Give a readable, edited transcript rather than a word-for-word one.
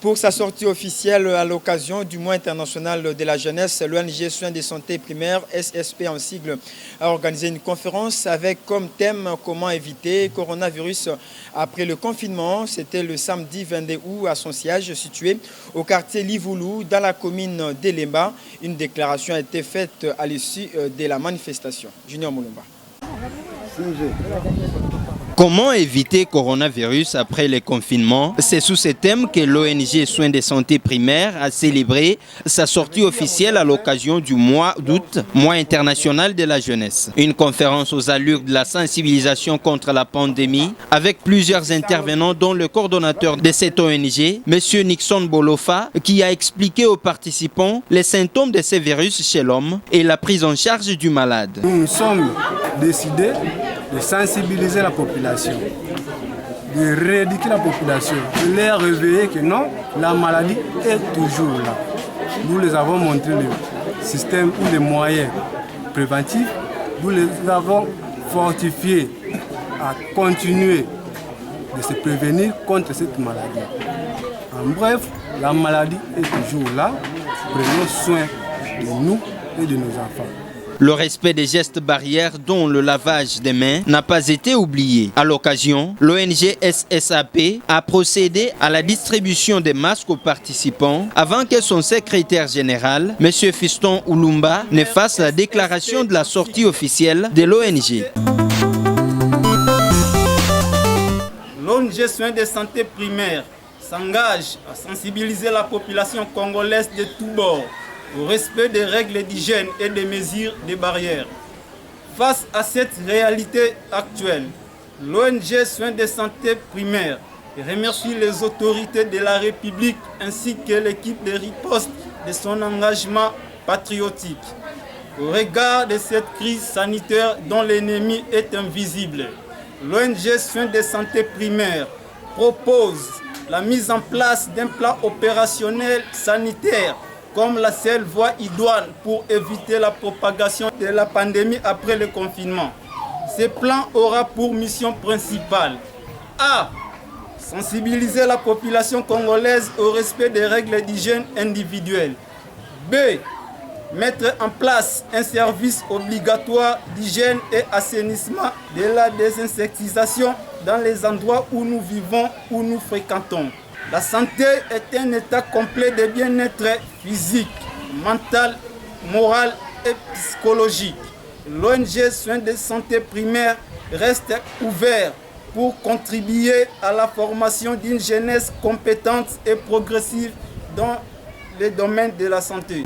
Pour sa sortie officielle à l'occasion du mois international de la jeunesse, l'ONG Soins de santé primaire, SSP en sigle, a organisé une conférence avec comme thème « Comment éviter coronavirus après le confinement ». C'était le samedi 22 août à son siège situé au quartier Livoulou, dans la commune d'Elemba. Une déclaration a été faite à l'issue de la manifestation. Junior Moulumba. Comment éviter coronavirus après les confinements? C'est sous ce thème que l'ONG Soins de santé primaire a célébré sa sortie officielle à l'occasion du mois d'août, mois international de la jeunesse. Une conférence aux allures de la sensibilisation contre la pandémie avec plusieurs intervenants dont le coordonnateur de cette ONG, M. Nixon Bolofa, qui a expliqué aux participants les symptômes de ces virus chez l'homme et la prise en charge du malade. Nous sommes décidés de sensibiliser la population, de rééduquer la population, de les réveiller que non, la maladie est toujours là. Nous les avons montré le système ou les moyens préventifs, nous les avons fortifiés à continuer de se prévenir contre cette maladie. En bref, la maladie est toujours là. Prenons soin de nous et de nos enfants. Le respect des gestes barrières dont le lavage des mains n'a pas été oublié. À l'occasion, l'ONG SSAP a procédé à la distribution des masques aux participants avant que son secrétaire général, M. Fiston Oulumba, ne fasse la déclaration de la sortie officielle de l'ONG. L'ONG Soins de santé primaire s'engage à sensibiliser la population congolaise de tous bords au respect des règles d'hygiène et des mesures de barrières. Face à cette réalité actuelle, l'ONG Soins de santé primaire remercie les autorités de la République ainsi que l'équipe de riposte de son engagement patriotique. Au regard de cette crise sanitaire dont l'ennemi est invisible, l'ONG Soins de santé primaire propose la mise en place d'un plan opérationnel sanitaire comme la seule voie idoine pour éviter la propagation de la pandémie après le confinement. Ce plan aura pour mission principale A. Sensibiliser la population congolaise au respect des règles d'hygiène individuelle. B. Mettre en place un service obligatoire d'hygiène et assainissement de la désinsectisation dans les endroits où nous vivons, où nous fréquentons. La santé est un état complet de bien-être physique, mental, moral et psychologique. L'ONG Soins de santé primaire reste ouvert pour contribuer à la formation d'une jeunesse compétente et progressive dans les domaines de la santé.